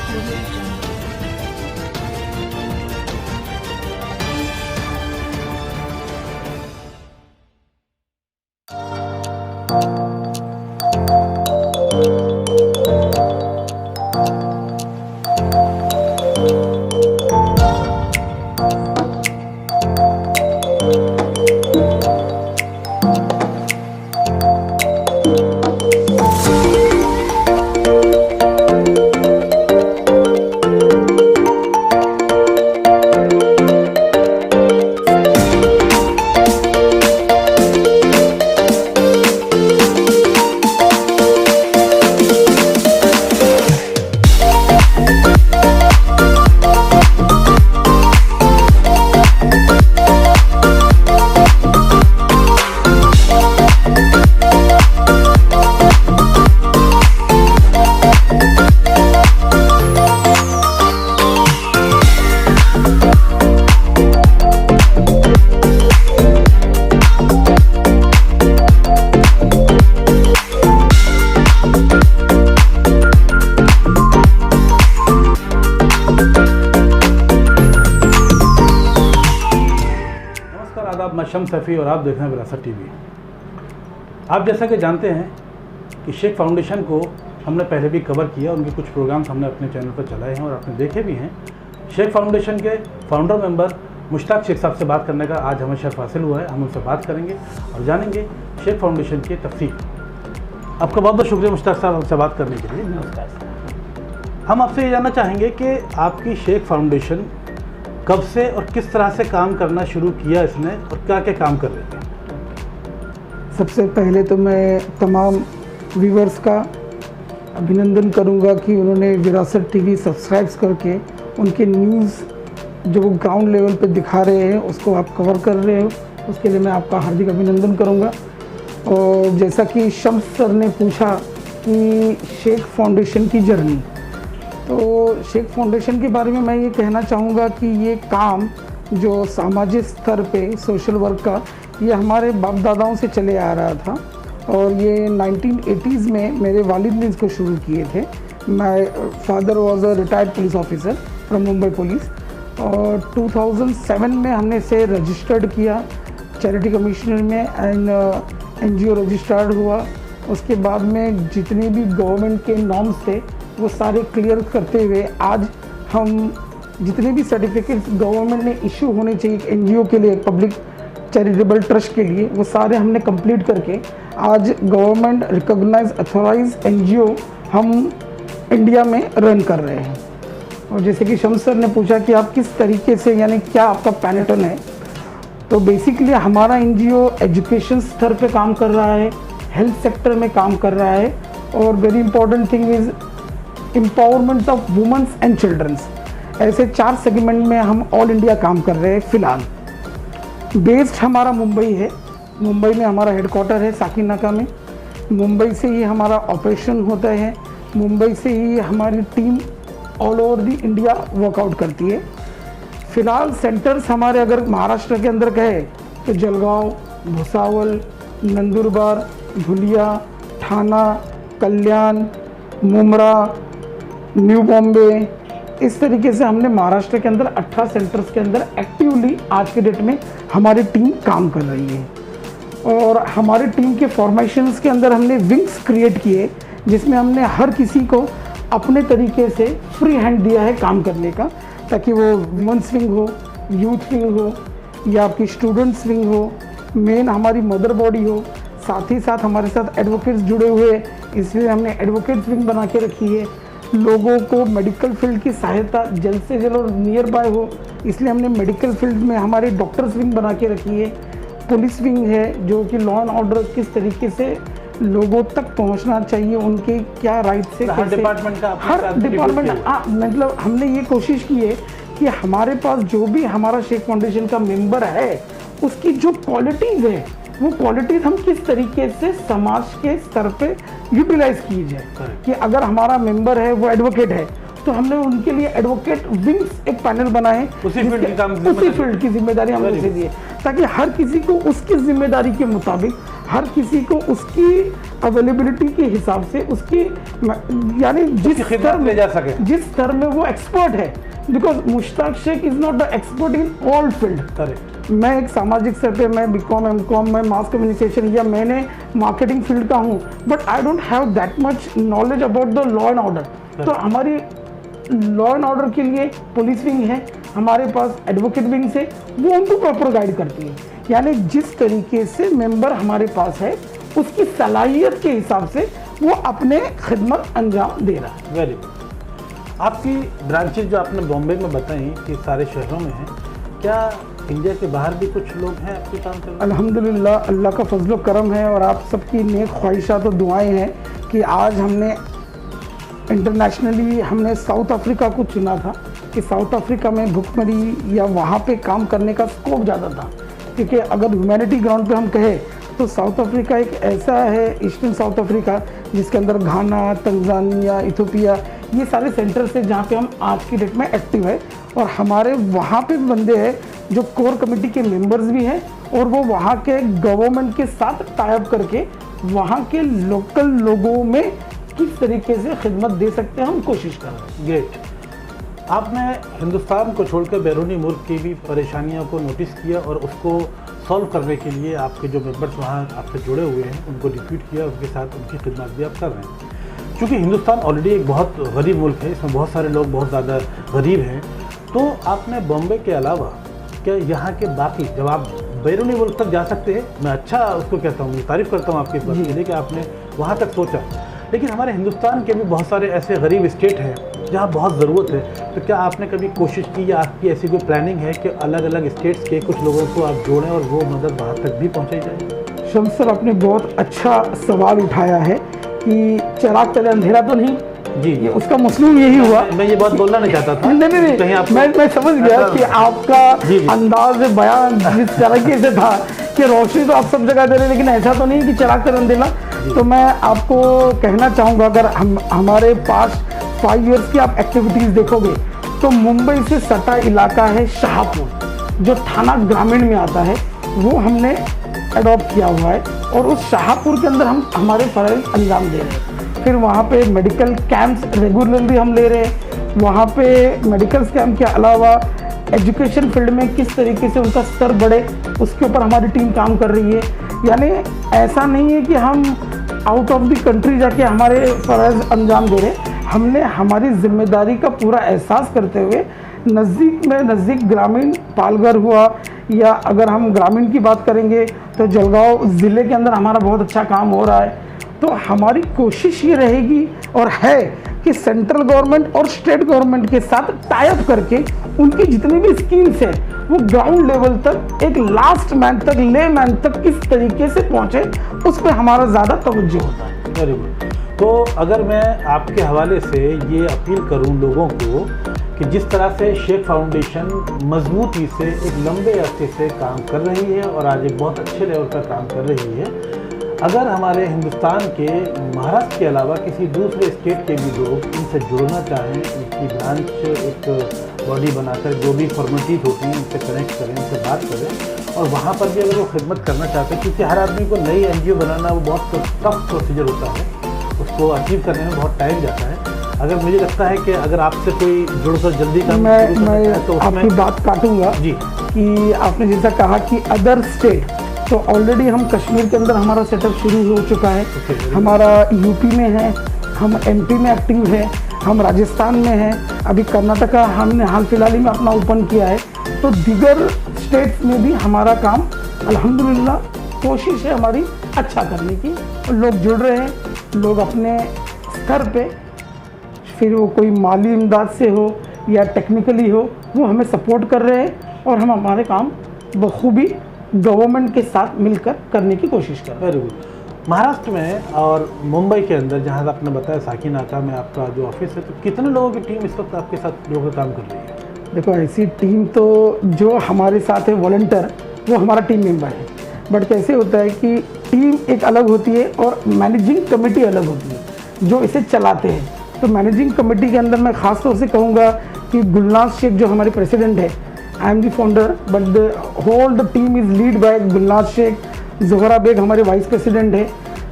Audio Jungle. आदाब, मैं शम्स सफ़ी और आप देख रहे हैं विरासत टीवी। आप जैसा कि जानते हैं कि शेख फाउंडेशन को हमने पहले भी कवर किया, उनके कुछ प्रोग्राम्स हमने अपने चैनल पर चलाए हैं और आपने देखे भी हैं। शेख फाउंडेशन के फाउंडर मेंबर मुश्ताक शेख साहब से बात करने का आज हमें शर्फ हासिल हुआ है। हम उनसे बात करेंगे और जानेंगे शेख फाउंडेशन की तफसील। आपका बहुत बहुत शुक्रिया मुश्ताक साहब हमसे बात करने के लिए। नमस्कार। हम आपसे ये जानना चाहेंगे कि आपकी शेख फाउंडेशन कब से और किस तरह से काम करना शुरू किया इसने और क्या क्या काम कर रही है? सबसे पहले तो मैं तमाम व्यूवर्स का अभिनंदन करूंगा कि उन्होंने विरासत टीवी सब्सक्राइब करके उनके न्यूज़ जो वो ग्राउंड लेवल पे दिखा रहे हैं उसको आप कवर कर रहे हो, उसके लिए मैं आपका हार्दिक अभिनंदन करूंगा। और जैसा कि शम्स सर ने पूछा कि शेख फाउंडेशन की जर्नी, तो शेख फाउंडेशन के बारे में मैं ये कहना चाहूँगा कि ये काम जो सामाजिक स्तर पे सोशल वर्क का, ये हमारे बाप दादाओं से चले आ रहा था और ये 1980s में मेरे वालिद ने इसको शुरू किए थे। My father was a retired police officer from Mumbai police और 2007 में हमने इसे रजिस्टर्ड किया चैरिटी कमिश्नर में एंड NGO रजिस्टर्ड हुआ। उसके बाद में जितने भी गवर्नमेंट के नॉर्म्स थे वो सारे क्लियर करते हुए आज हम जितने भी सर्टिफिकेट्स गवर्नमेंट ने इशू होने चाहिए NGO के लिए, पब्लिक चैरिटेबल ट्रस्ट के लिए, वो सारे हमने कंप्लीट करके आज गवर्नमेंट रिकॉग्नाइज अथॉराइज NGO हम इंडिया में रन कर रहे हैं। और जैसे कि शम्स सर ने पूछा कि आप किस तरीके से, यानी क्या आपका पैटर्न है, तो बेसिकली हमारा NGO एजुकेशन स्तर पे काम कर रहा है, हेल्थ सेक्टर में काम कर रहा है और very important thing is empowerment of womens and childrens. ऐसे 4 सेगमेंट में हम ऑल इंडिया काम कर रहे हैं। फ़िलहाल बेस्ड हमारा मुंबई है, मुंबई में हमारा हेडक्वार्टर है साकिनाका में। मुंबई से ही हमारा ऑपरेशन होता है, मुंबई से ही हमारी team all over the India workout करती है। फ़िलहाल सेंटर्स हमारे अगर महाराष्ट्र के अंदर कहे तो जलगांव, भुसावल, नंदुरबार, धुलिया, ठाना, कल्याण, मुमरा, न्यू बॉम्बे, इस तरीके से हमने महाराष्ट्र के अंदर 18 सेंटर्स के अंदर एक्टिवली आज के डेट में हमारी टीम काम कर रही है। और हमारी टीम के फॉर्मेशंस के अंदर हमने विंग्स क्रिएट किए जिसमें हमने हर किसी को अपने तरीके से फ्री हैंड दिया है काम करने का, ताकि वो वुमेन्स विंग हो, यूथ विंग हो या आपकी स्टूडेंट्स विंग हो, मेन हमारी मदर बॉडी हो, साथ ही साथ हमारे साथ एडवोकेट्स जुड़े हुए हैं, इसलिए हमने एडवोकेट्स विंग बना के रखी है। लोगों को मेडिकल फील्ड की सहायता जल्द से जल्द और नियर बाय हो, इसलिए हमने मेडिकल फील्ड में हमारे डॉक्टर्स विंग बना के रखी है। पुलिस विंग है जो कि लॉ एंड ऑर्डर किस तरीके से लोगों तक पहुंचना चाहिए, उनके क्या राइट से, हर डिपार्टमेंट का हर डिपार्टमेंट मतलब हमने ये कोशिश की है कि हमारे पास जो भी हमारा शेख फाउंडेशन का मेंबर है उसकी जो क्वालिटीज़ है वो क्वालिटीज़ हम किस तरीके से समाज के स्तर पे यूटिलाइज की जाए। कि अगर हमारा मेंबर है वो एडवोकेट है तो हमने उनके लिए एडवोकेट विंग्स एक पैनल बनाए, उसी फील्ड की जिम्मेदारी हमने उसे दी है, ताकि हर किसी को उसकी जिम्मेदारी के मुताबिक, हर किसी को उसकी अवेलेबिलिटी के हिसाब से उसकी यानी जिस स्तर में ले जा सके, जिस स्तर में वो एक्सपर्ट है, because Mushtaq Sheikh is not the expert in all field. Correct. मैं एक सामाजिक स्तर पे, मैं बीकॉम एमकॉम, मैं मास कम्युनिकेशन या मैंने मार्केटिंग फील्ड का हूँ, but I don't have that much knowledge about the law and order. तो हमारी लॉ एंड ऑर्डर के लिए पुलिस विंग है, हमारे पास एडवोकेट विंग से, वो उनको प्रॉपर गाइड करती है। यानी जिस तरीके से मेंबर हमारे पास है उसकी सलाहियत के हिसाब से वो अपने खिदमत अंजाम दे रहा है। Very good. आपकी ब्रांचेज जो आपने बॉम्बे में बताई कि सारे शहरों में हैं, क्या इंडिया के बाहर भी कुछ लोग हैं आपके काम कर रहे हैं? अल्हम्दुलिल्लाह, अल्लाह का फजल करम है और आप सबकी नेक ख्वाहिशात और दुआएं हैं कि आज हमने इंटरनेशनली हमने साउथ अफ्रीका को चुना था कि साउथ अफ्रीका में भुखमरी या वहाँ पे काम करने का स्कोप ज़्यादा था, क्योंकि अगर ह्यूमैनिटी ग्राउंड पे हम कहें तो साउथ अफ्रीका एक ऐसा है, ईस्टर्न साउथ अफ्रीका, जिसके अंदर घाना, तंजानिया, इथोपिया, ये सारे सेंटर्स हैं जहाँ पे हम आज की डेट में एक्टिव है। और हमारे वहाँ पे बंदे हैं जो कोर कमेटी के मेंबर्स भी हैं और वो वहाँ के गवर्नमेंट के साथ टाई अप करके वहाँ के लोकल लोगों में किस तरीके से खिदमत दे सकते हैं हम कोशिश कर रहे हैं। ग्रेट। आपने हिंदुस्तान को छोड़कर बैरूनी मुल्क की भी परेशानियों को नोटिस किया और उसको सॉल्व करने के लिए आपके जो मेंबर्स वहाँ आपसे जुड़े हुए हैं उनको रिक्रूट किया, उनके साथ उनकी खिदमत भी आप कर रहे हैं। क्योंकि हिंदुस्तान ऑलरेडी एक बहुत गरीब मुल्क है, इसमें बहुत सारे लोग बहुत ज़्यादा गरीब हैं, तो आपने बॉम्बे के अलावा क्या यहाँ के बाकी, जब आप बैरूनी मुल्क तक जा सकते हैं, मैं अच्छा उसको कहता हूँ, तारीफ़ करता हूँ आपकी इस बात के लिए कि आपने वहाँ तक सोचा, लेकिन हमारे हिंदुस्तान के भी बहुत सारे ऐसे गरीब स्टेट हैं जहाँ बहुत ज़रूरत है, तो क्या आपने कभी कोशिश की या आपकी ऐसी कोई प्लानिंग है कि अलग अलग स्टेट्स के कुछ लोगों को आप जोड़ें और वो मदद वहाँ तक भी पहुँचाई जाए? शम्स सर, आपने बहुत अच्छा सवाल उठाया है कि चिराग तले अंधेरा तो नहीं जी, ये उसका मसलूम यही हुआ। मैं ये बात बोलना नहीं चाहता था। नहीं, कहीं आप मैं समझ गया कि आपका अंदाज बयान जिस तरीके से था कि रोशनी तो आप सब जगह दे रहे हैं, लेकिन ऐसा तो नहीं कि चिराग तले अंधेरा। तो मैं आपको कहना चाहूँगा, अगर हमारे पास 5 इयर्स की आप एक्टिविटीज़ देखोगे तो मुंबई से सटा इलाका है शाहपुर, जो थाना ग्रामीण में आता है, वो हमने अडॉप्ट किया हुआ है और उस शाहपुर के अंदर हम हमारे फ़र्ज़ अंजाम दे रहे हैं। फिर वहाँ पे मेडिकल कैंप्स रेगुलरली हम ले रहे हैं। वहाँ पे मेडिकल कैंप के अलावा एजुकेशन फील्ड में किस तरीके से उनका स्तर बढ़े, उसके ऊपर हमारी टीम काम कर रही है। यानी ऐसा नहीं है कि हम आउट ऑफ द कंट्री जाके हमारे फ़र्ज़ अंजाम दे रहे हैं, हमने हमारी जिम्मेदारी का पूरा एहसास करते हुए नज़दीक में नज़दीक ग्रामीण पालघर हुआ, या अगर हम ग्रामीण की बात करेंगे तो जलगांव ज़िले के अंदर हमारा बहुत अच्छा काम हो रहा है। तो हमारी कोशिश ये रहेगी और है कि सेंट्रल गवर्नमेंट और स्टेट गवर्नमेंट के साथ टाई अप करके उनकी जितनी भी स्कीम्स हैं वो ग्राउंड लेवल तक, एक लास्ट मैन तक, ले मैन तक किस तरीके से पहुँचे, उस पर हमारा ज़्यादा तवज्जो होता है। Very good. तो अगर मैं आपके हवाले से ये अपील करूं लोगों को कि जिस तरह से शेख फाउंडेशन मजबूती से एक लंबे अरसे से काम कर रही है और आज एक बहुत अच्छे लेवल का काम कर रही है, अगर हमारे हिंदुस्तान के महाराष्ट्र के अलावा किसी दूसरे स्टेट के भी लोग इनसे जुड़ना चाहें, इनकी ब्रांच एक बॉडी बनाकर जो भी फॉर्मेलिटीज़ होती हैं इनसे कनेक्ट करें, इनसे बात करें और वहाँ पर भी अगर वो खिदमत करना चाहते हैं, क्योंकि हर आदमी को नई NGO बनाना वो बहुत टफ प्रोसीजर होता है, उसको अचीव करने में बहुत टाइम जाता है। अगर मुझे लगता है कि अगर आपसे कोई जुड़कर जल्दी काम मैं तो आपकी बात काटूंगा जी कि आपने जैसा कहा कि अदर स्टेट, तो ऑलरेडी हम कश्मीर के अंदर हमारा सेटअप शुरू हो चुका है, हमारा यूपी में है, हम MP में एक्टिव है, हम राजस्थान में हैं, अभी कर्नाटका हमने हाल फिलहाल ही में अपना ओपन किया है। तो दीगर स्टेट्स में भी हमारा काम अल्हम्दुलिल्लाह कोशिश है हमारी अच्छा करने की, लोग जुड़ रहे हैं, लोग अपने स्तर पे, फिर वो कोई माली इमदाद से हो या टेक्निकली हो, वो हमें सपोर्ट कर रहे हैं और हम हमारे काम बखूबी गवर्नमेंट के साथ मिलकर करने की कोशिश कर रहे हैं। Very good. महाराष्ट्र में और मुंबई के अंदर जहाँ आपने बताया साकीनाका में आपका जो ऑफिस है, तो कितने लोगों की टीम इस वक्त आपके साथ लोगों काम कर रही है? देखो, ऐसी टीम तो जो हमारे साथ है वॉलंटियर, वो हमारा टीम मेंबर है, बट कैसे होता है कि टीम एक अलग होती है और मैनेजिंग कमेटी अलग होती है जो इसे चलाते हैं। तो मैनेजिंग कमेटी के अंदर मैं ख़ास तौर से कहूँगा कि गुलनाज शेख जो हमारे प्रेसिडेंट है, I am the founder, but the whole the team is lead by Gulnaz Shaikh. Zohra Baig हमारे वाइस प्रेसिडेंट है,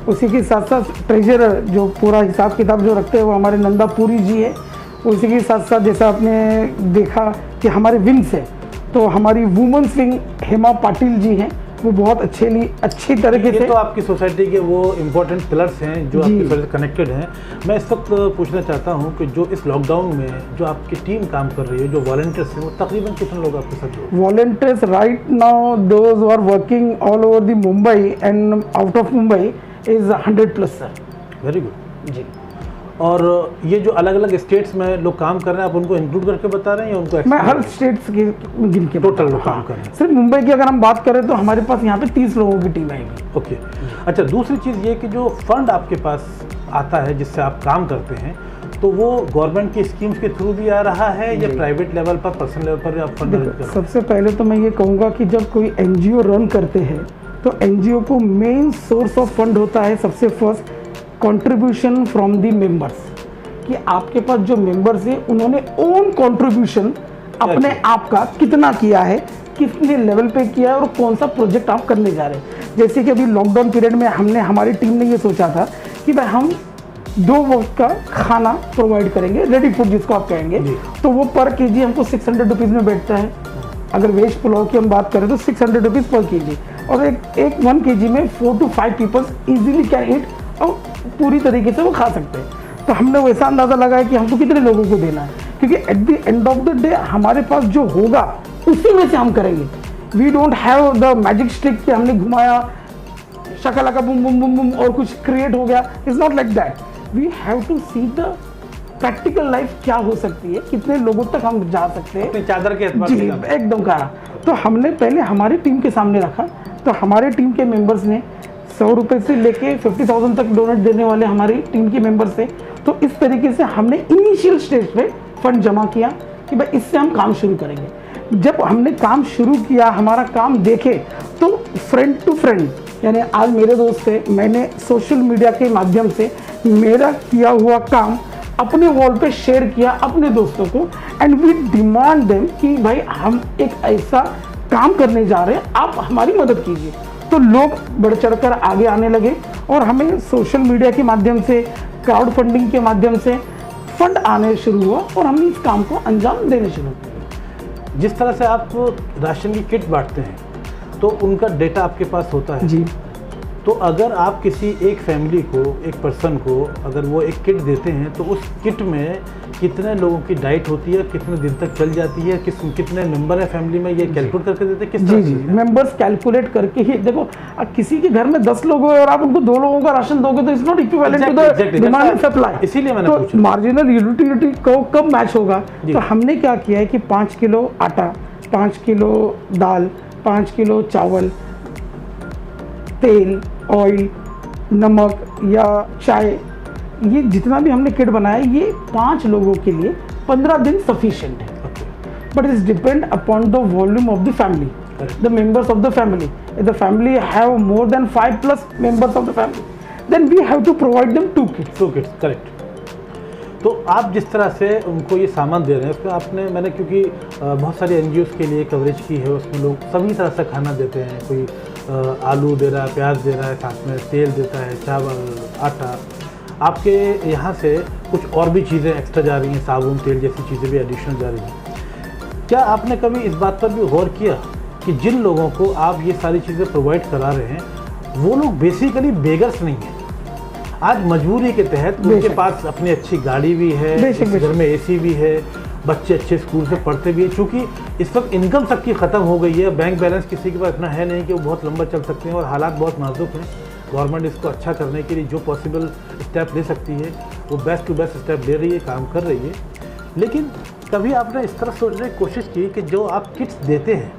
उसी के साथ साथ ट्रेजरर जो पूरा हिसाब किताब जो रखते हैं वो हमारे नंदापुरी जी है। उसी के साथ साथ जैसा आपने देखा कि हमारे विंग्स है, तो हमारी वुमेन्स विंग हेमा पाटिल जी हैं, वो बहुत अच्छी तरीके से। तो आपकी सोसाइटी के वो इम्पोर्टेंट पिलर्स हैं जो आपकी सोसाइटी से कनेक्टेड हैं। मैं इस वक्त पूछना चाहता हूं कि जो इस लॉकडाउन में जो आपकी टीम काम कर रही है, जो वॉलंटियर्स हैं, वो तकरीबन कितने लोग आपके साथ जुड़े? Volunteers right now those who are working all over the Mumbai and out of Mumbai is 100+ sir. Very good जी। और ये जो अलग अलग स्टेट्स में लोग काम कर रहे हैं, आप उनको इंक्लूड करके बता रहे हैं या उनको? मैं हर स्टेट्स के गिन के टोटल लोग काम कर रहे हैं। सिर्फ मुंबई की अगर हम बात करें तो हमारे पास यहाँ पे 30 लोगों की टीम आएगी। ओके। अच्छा, दूसरी चीज़ ये कि जो फंड आपके पास आता है जिससे आप काम करते हैं, तो वो गवर्नमेंट की स्कीम्स के थ्रू भी आ रहा है या प्राइवेट लेवल पर, पर्सनल लेवल पर आप फंड अरेंज कर रहे हैं? सबसे पहले तो मैं ये कहूँगा कि जब कोई NGO रन करते हैं तो NGO को मेन सोर्स ऑफ फंड होता है सबसे first contribution from the members, कि आपके पास जो मेंबर्स हैं उन्होंने ओन कंट्रीब्यूशन अपने आप का कितना किया है, कितने लेवल पे किया है और कौन सा प्रोजेक्ट आप करने जा रहे हैं। जैसे कि अभी लॉकडाउन पीरियड में हमारी टीम ने ये सोचा था कि भाई हम 2 वक्त का खाना प्रोवाइड करेंगे, रेडी फूड जिसको आप कहेंगे, तो वो पर केजी हमको 600 रुपीज़ में बैठता है। अगर वेज पुलाव की हम बात करें तो 600 रुपीज़ पर केजी, और एक 1 kg में 4 to 5 peoples easily can eat और पूरी तरीके से वो खा सकते हैं। तो हमने वैसा अंदाज़ा लगाया कि हमको कितने लोगों को देना है, क्योंकि at the end of the day हमारे पास जो होगा उसी में से हम करेंगे। We don't have the magic stick कि हमने घुमाया शकालाका बूम बूम बूम बूम और कुछ क्रिएट हो गया। It's not like that. We have to see the practical life क्या हो सकती है, कितने लोगों तक हम जा सकते हैं। अपनी चादर के एतबार जी, से एकदम कहा। तो हमने पहले हमारी टीम के सामने रखा, तो हमारे टीम के मेंबर्स ने 100 रुपये से लेके 50,000 तक डोनेट देने वाले हमारी टीम के मेंबर्स थे। तो इस तरीके से हमने इनिशियल स्टेज पे फंड जमा किया कि भाई इससे हम काम शुरू करेंगे। जब हमने काम शुरू किया, हमारा काम देखे, तो फ्रेंड टू फ्रेंड, यानी आज मेरे दोस्त थे, मैंने सोशल मीडिया के माध्यम से मेरा किया हुआ काम अपने वॉल पे शेयर किया अपने दोस्तों को, एंड वी डिमांड देम कि भाई हम एक ऐसा काम करने जा रहे हैं, आप हमारी मदद कीजिए। तो लोग बढ़ चढ़कर आगे आने लगे और हमें सोशल मीडिया के माध्यम से, क्राउड फंडिंग के माध्यम से फंड आने शुरू हुआ और हमने इस काम को अंजाम देने शुरू किया। जिस तरह से आप राशन की किट बांटते हैं तो उनका डेटा आपके पास होता है जी। तो अगर आप किसी एक फैमिली को, एक पर्सन को अगर वो एक किट देते हैं तो उस किट में कितने लोगों की डाइट होती है, कितने दिन तक चल जाती है, कितने मेंबर है फैमिली में, ये कैलकुलेट करके देते हैं? किस तरह जी, मेंबर्स कैलकुलेट करके ही। देखो, किसी के घर में 10 लोग हो और आप उनको 2 लोगों का राशन दोगे तो it's not equivalent to the demand and supply. इसीलिए मैंने तो पूछा मार्जिनल यूटिलिटी को कब मैच होगा। तो हमने क्या किया है कि 5 किलो आटा, 5 किलो दाल, 5 किलो चावल, तेल, ऑयल, नमक या चाय, ये जितना भी हमने किट बनाया, ये 5 लोगों के लिए 15 दिन सफिशिएंट है। But it's depend upon the volume of the family, the members of the family. If the family have more than 5+ members of the family, then we have to provide them 2 kits. Correct. तो आप जिस तरह से उनको ये सामान दे रहे हैं, उसमें मैंने क्योंकि बहुत सारी NGOs के लिए कवरेज की है, उसमें लोग सभी तरह से खाना देते हैं। कोई आलू दे रहा है, प्याज दे रहा है, साथ में तेल देता है, चावल, आटा। आपके यहाँ से कुछ और भी चीज़ें एक्स्ट्रा जा रही हैं, साबुन, तेल जैसी चीज़ें भी एडिशनल जा रही हैं। क्या आपने कभी इस बात पर भी गौर किया कि जिन लोगों को आप ये सारी चीज़ें प्रोवाइड करा रहे हैं वो लोग बेसिकली बेगर्स नहीं हैं? आज मजबूरी के तहत उनके पास अपनी अच्छी गाड़ी भी है, घर में AC भी है, बच्चे अच्छे स्कूल से पढ़ते भी हैं। चूँकि इस वक्त इनकम सबकी ख़त्म हो गई है, बैंक बैलेंस किसी के पास इतना है नहीं कि वो बहुत लंबा चल सकते हैं और हालात बहुत नाजुक हैं। गवर्नमेंट इसको अच्छा करने के लिए जो पॉसिबल स्टेप ले सकती है वो बेस्ट टू बेस्ट स्टेप ले रही है, काम कर रही है। लेकिन कभी आपने इस तरह सोचने की कोशिश की कि जो आप किट्स देते हैं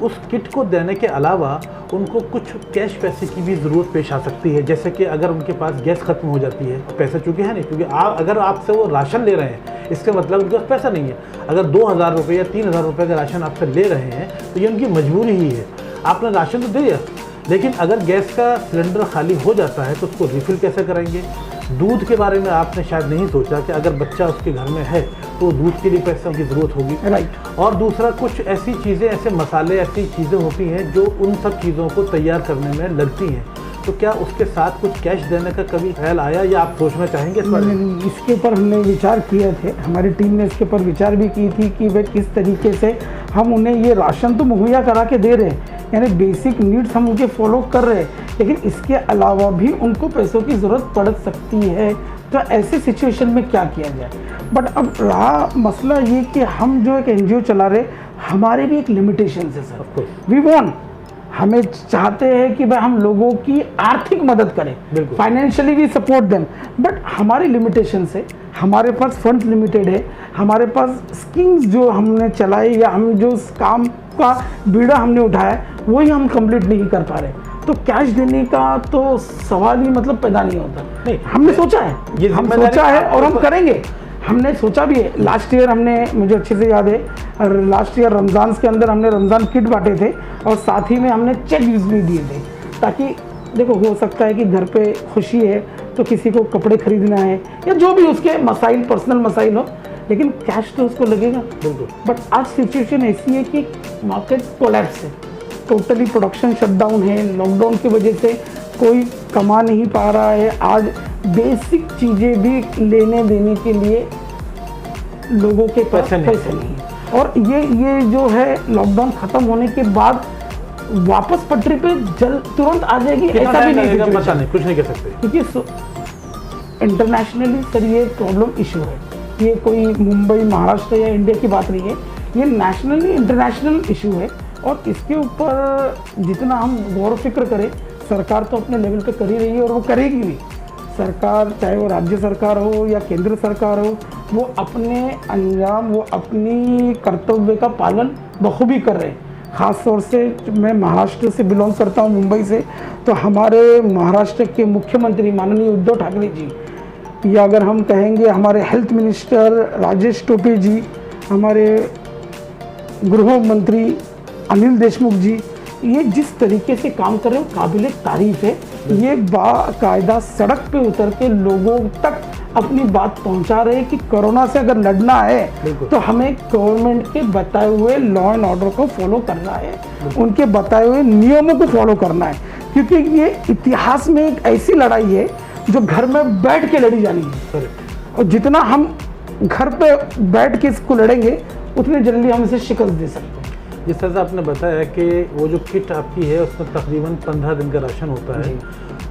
उस किट को देने के अलावा उनको कुछ कैश पैसे की भी ज़रूरत पेश आ सकती है? जैसे कि अगर उनके पास गैस ख़त्म हो जाती है, पैसा चूँकि है नहीं, क्योंकि अगर आपसे वो राशन ले रहे हैं इसका मतलब उनके पास पैसा नहीं है। अगर 2,000 रुपये या 3,000 रुपये का राशन आपसे ले रहे हैं तो ये उनकी मजबूरी ही है। आपने राशन तो दिया, लेकिन अगर गैस का सिलेंडर खाली हो जाता है तो उसको रिफ़िल कैसे करेंगे? दूध के बारे में आपने शायद नहीं सोचा कि अगर बच्चा उसके घर में है तो दूध के लिए पैसों की ज़रूरत होगी। राइट। और दूसरा, कुछ ऐसी चीज़ें, ऐसे मसाले, ऐसी चीज़ें होती हैं जो उन सब चीज़ों को तैयार करने में लगती हैं। तो क्या उसके साथ कुछ कैश देने का कभी ख्याल आया या आप सोचना चाहेंगे इस बारे में? नहीं, इसके ऊपर हमने विचार किए थे, हमारी टीम ने इसके ऊपर विचार भी की थी कि वे किस तरीके से हम उन्हें ये राशन तो मुहैया करा के दे रहे हैं, यानी बेसिक नीड्स हम उनके फॉलो कर रहे हैं, लेकिन इसके अलावा भी उनको पैसों की ज़रूरत पड़ सकती है। तो ऐसे सिचुएशन में क्या किया जाए। बट अब रहा मसला ये कि हम जो एक एनजीओ चला रहे, हमारे भी एक लिमिटेशन है सर। वी वॉन्ट, हमें चाहते हैं कि भाई हम लोगों की आर्थिक मदद करें, फाइनेंशियली भी सपोर्ट दें, बट हमारी लिमिटेशन से हमारे पास फंड लिमिटेड है, हमारे पास स्कीम्स जो हमने चलाई या हम जो काम का बीड़ा हमने उठाया वही हम कंप्लीट नहीं कर पा रहे, तो कैश देने का तो सवाल ही मतलब पैदा नहीं होता। नहीं, हमने सोचा है, ये हम सोचा है और हम करेंगे, हमने सोचा भी है। लास्ट ईयर हमने, मुझे अच्छे से याद है, लास्ट ईयर रमज़ान के अंदर हमने रमज़ान किट बांटे थे और साथ ही में हमने चेक भी दिए थे, ताकि देखो हो सकता है कि घर पे खुशी है तो किसी को कपड़े खरीदना है या जो भी उसके मसाइल, पर्सनल मसाइल हो, लेकिन कैश तो उसको लगेगा। बट आज सिचुएशन ऐसी है कि मार्केट कोलैप्स है, टोटली प्रोडक्शन शटडाउन है, लॉकडाउन की वजह से कोई कमा नहीं पा रहा है। आज बेसिक चीज़ें भी लेने देने के लिए लोगों के पास पैसे नहीं है, और ये जो है लॉकडाउन ख़त्म होने के बाद वापस पटरी पे तुरंत आ जाएगी ऐसा भी नहीं, पता नहीं, कुछ नहीं कह सकते, क्योंकि इंटरनेशनली सर ये प्रॉब्लम इशू है। ये कोई मुंबई, महाराष्ट्र या इंडिया की बात नहीं है, ये नेशनली इंटरनेशनल इशू है, और इसके ऊपर जितना हम गौर फिक्र करें, सरकार तो अपने लेवल पे कर ही रही है और वो करेगी भी। सरकार, चाहे वो राज्य सरकार हो या केंद्र सरकार हो, वो अपने अंजाम, वो अपनी कर्तव्य का पालन बखूबी कर रहे हैं। ख़ास तौर से मैं महाराष्ट्र से बिलोंग करता हूँ, मुंबई से, तो हमारे महाराष्ट्र के मुख्यमंत्री माननीय उद्धव ठाकरे जी, या अगर हम कहेंगे हमारे हेल्थ मिनिस्टर राजेश टोपे जी, हमारे गृह मंत्री अनिल देशमुख जी, ये जिस तरीके से काम कर रहे हैं काबिल तारीफ है। ये बाकायदा सड़क पे उतर के लोगों तक अपनी बात पहुंचा रहे हैं कि कोरोना से अगर लड़ना है तो हमें गवर्नमेंट के बताए हुए लॉ एंड ऑर्डर को फॉलो करना है, उनके बताए हुए नियमों को फॉलो करना है, क्योंकि ये इतिहास में एक ऐसी लड़ाई है जो घर में बैठ के लड़ी जानी है, और जितना हम घर पे बैठ के इसको लड़ेंगे उतनी जल्दी हम इसे शिकस्त दे सकते हैं। जिस तरह से आपने बताया कि वो जो किट आपकी है उसमें तकरीबन 15 दिन का राशन होता है,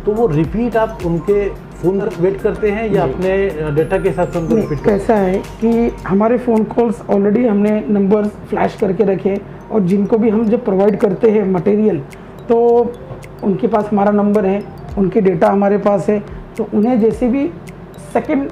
तो वो रिपीट आप उनके फ़ोन वेट करते हैं या अपने डेटा के हिसाब से उनको रिपीट करते हैं? कैसा है कि हमारे फ़ोन कॉल्स ऑलरेडी हमने नंबर फ्लैश करके रखे, और जिनको भी हम जब प्रोवाइड करते हैं मटेरियल, तो उनके पास हमारा नंबर है, उनके डेटा हमारे पास है, तो उन्हें जैसे भी सेकेंड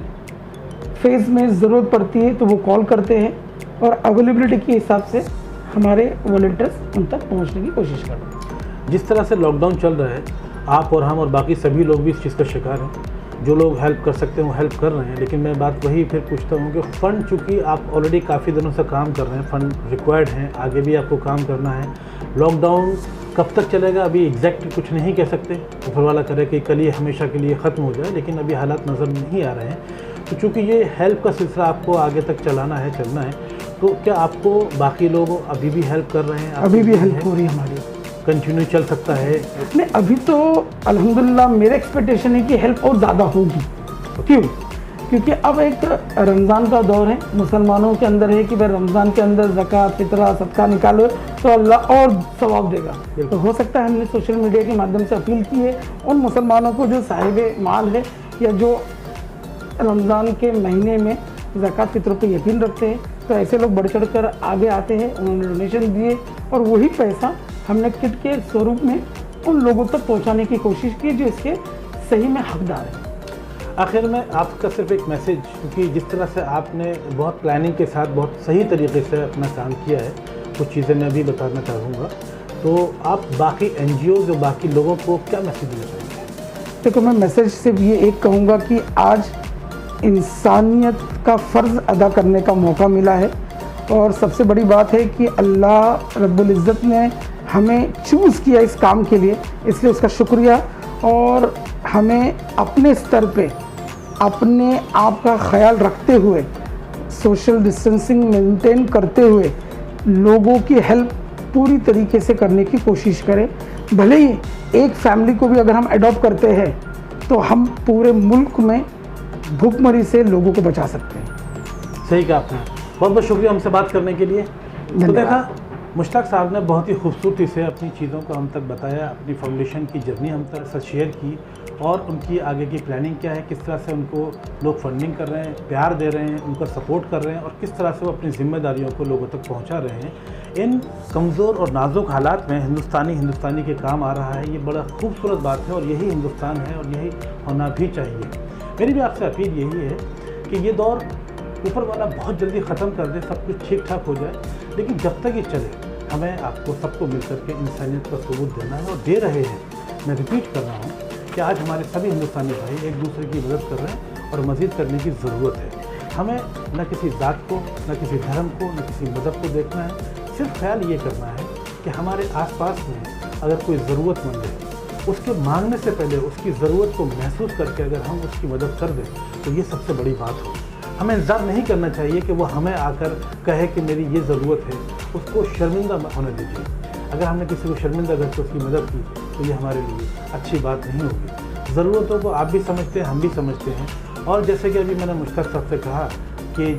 फेज़ में ज़रूरत पड़ती है तो वो कॉल करते हैं, और अवेलेबिलिटी के हिसाब से हमारे वॉलंटियर्स उन तक पहुंचने की कोशिश कर रहे हैं। जिस तरह से लॉकडाउन चल रहा है, आप और हम और बाकी सभी लोग भी इस चीज़ का शिकार हैं। जो लोग हेल्प कर सकते हैं वो हेल्प कर रहे हैं, लेकिन मैं बात वही फिर पूछता हूँ कि फ़ंड, चूँकि आप ऑलरेडी काफ़ी दिनों से काम कर रहे हैं, फ़ंड रिक्वायर्ड हैं, आगे भी आपको काम करना है। लॉकडाउन कब तक चलेगा अभी एग्जैक्ट कुछ नहीं कह सकते, ऊपर वाला करे कि कल ये हमेशा के लिए ख़त्म हो जाए, लेकिन अभी हालात नज़र नहीं आ रहे हैं। तो चूँकि ये हेल्प का सिलसिला आपको आगे तक चलाना है, चलना है, तो क्या आपको बाकी लोग अभी भी हेल्प कर रहे हैं? अभी भी हेल्प हो रही है हमारी, कंटिन्यू चल सकता है? नहीं, अभी तो अल्हम्दुलिल्लाह मेरा एक्सपेक्टेशन है कि हेल्प और ज़्यादा होगी। क्यों? क्योंकि अब एक रमज़ान का दौर है, मुसलमानों के अंदर है कि भाई रमज़ान के अंदर ज़कात, फितरा, सदका निकालो तो अल्लाह और सवाब देगा। तो हो सकता है हमने सोशल मीडिया के माध्यम से अपील की है उन मुसलमानों को जो साहिब माल है या जो रमज़ान के महीने में ज़कात फितर पर यकीन रखते हैं, तो ऐसे लोग बढ़ चढ़ कर आगे आते हैं, उन्होंने डोनेशन दिए और वही पैसा हमने किट के स्वरूप में उन लोगों तक पहुंचाने की कोशिश की जो इसके सही में हकदार है। आखिर में आपका सिर्फ एक मैसेज, क्योंकि जिस तरह से आपने बहुत प्लानिंग के साथ बहुत सही तरीके से अपना काम किया है, कुछ चीज़ें मैं भी बताना चाहूँगा, तो आप बाकी NGO जो बाकी लोगों को क्या मैसेज देना चाहेंगे? देखो, मैं मैसेज सिर्फ ये एक कहूँगा कि आज इंसानियत का फ़र्ज़ अदा करने का मौका मिला है, और सबसे बड़ी बात है कि अल्लाह रब्बुल इज़्ज़त ने हमें चूज़ किया इस काम के लिए, इसलिए उसका शुक्रिया। और हमें अपने स्तर पे अपने आप का ख्याल रखते हुए, सोशल डिस्टेंसिंग मेंटेन करते हुए लोगों की हेल्प पूरी तरीके से करने की कोशिश करें, भले ही एक फैमिली को भी अगर हम अडॉप्ट करते हैं तो हम पूरे मुल्क में भूखमरी से लोगों को बचा सकते हैं। सही कहा आपने, बहुत बहुत शुक्रिया हमसे बात करने के लिए। तो देखा, मुश्ताक साहब ने बहुत ही खूबसूरती से अपनी चीज़ों को हम तक बताया, अपनी फाउंडेशन की जर्नी हम तक साथ शेयर की और उनकी आगे की प्लानिंग क्या है, किस तरह से उनको लोग फंडिंग कर रहे हैं, प्यार दे रहे हैं, उनका सपोर्ट कर रहे हैं और किस तरह से वो अपनी जिम्मेदारियों को लोगों तक पहुंचा रहे हैं। इन कमज़ोर और नाजुक हालात में हिंदुस्तानी के काम आ रहा है, ये बड़ा खूबसूरत बात है और यही हिंदुस्तान है और यही होना भी चाहिए। मेरी भी आपसे अपील यही है कि ये दौर ऊपर वाला बहुत जल्दी ख़त्म कर दे, सब कुछ ठीक ठाक हो जाए, लेकिन जब तक ये चले हमें आपको सबको मिलकर के इंसानियत का सबूत देना है और दे रहे हैं। मैं रिपीट कर रहा हूँ कि आज हमारे सभी हिंदुस्तानी भाई एक दूसरे की मदद कर रहे हैं और मज़ीद करने की ज़रूरत है। हमें न किसी ज़ात को, न किसी धर्म को, न किसी मज़हब को देखना है, सिर्फ ख्याल ये करना है कि हमारे आसपास में अगर कोई ज़रूरतमंद है, उसके मांगने से पहले उसकी ज़रूरत को महसूस करके अगर हम उसकी मदद कर दें तो ये सबसे बड़ी बात हो। हमें इंतज़ार नहीं करना चाहिए कि वो हमें आकर कहे कि मेरी ये ज़रूरत है, उसको शर्मिंदा होने दीजिए। अगर हमने किसी को शर्मिंदा करके उसकी मदद की तो ये हमारे लिए अच्छी बात नहीं होगी। ज़रूरतों को आप भी समझते हैं, हम भी समझते हैं। और जैसे कि अभी मैंने मुश्ताक साहब से कहा कि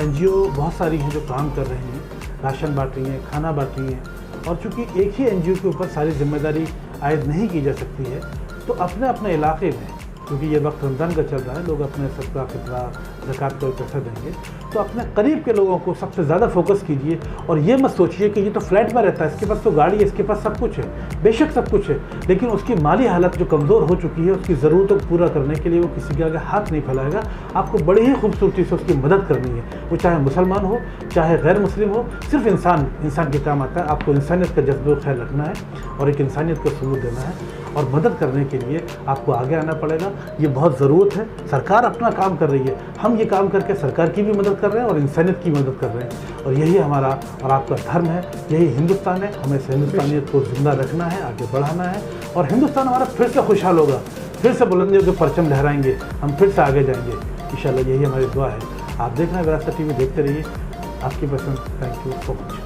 NGO बहुत सारी हैं जो काम कर रही हैं, राशन बाँट रही हैं, खाना बाँट रही हैं, और चूँकि एक ही NGO के ऊपर सारी जिम्मेदारी आयद नहीं की जा सकती है, तो अपने अपने इलाके में, क्योंकि ये वक्त रमज़ान का चल रहा है, लोग अपने सदका फितरा ज़कात का पैसा देंगे, तो अपने करीब के लोगों को सबसे ज़्यादा फोकस कीजिए और ये मत सोचिए कि ये तो फ्लैट में रहता है, इसके पास तो गाड़ी है, इसके पास सब कुछ है। बेशक सब कुछ है, लेकिन उसकी माली हालत जो कमज़ोर हो चुकी है, उसकी ज़रूरतों को पूरा करने के लिए वो किसी के आगे हाथ नहीं फैलाएगा। आपको बड़ी ही खूबसूरती से उसकी मदद करनी है, वो चाहे मुसलमान हो चाहे गैर मुस्लिम हो, सिर्फ इंसान के काम आता है। आपको इंसानियत का जज्बा ख्याल रखना है और एक इंसानियत का सबूत देना है और मदद करने के लिए आपको आगे आना पड़ेगा। ये बहुत ज़रूरत है। सरकार अपना काम कर रही है, हम ये काम करके सरकार की भी मदद कर रहे हैं और इंसानियत की मदद कर रहे हैं, और यही हमारा और आपका धर्म है, यही हिंदुस्तान है। हमें इस हिंदुस्तानियत को जिंदा रखना है, आगे बढ़ाना है, और हिंदुस्तान हमारा फिर से खुशहाल होगा, फिर से बुलंदियों के परचम लहराएंगे, हम फिर से आगे जाएंगे इंशाल्लाह। यही हमारी दुआ है। आप देखना विरासत TV, देखते रहिए, आपकी पसंद। Thank you so much.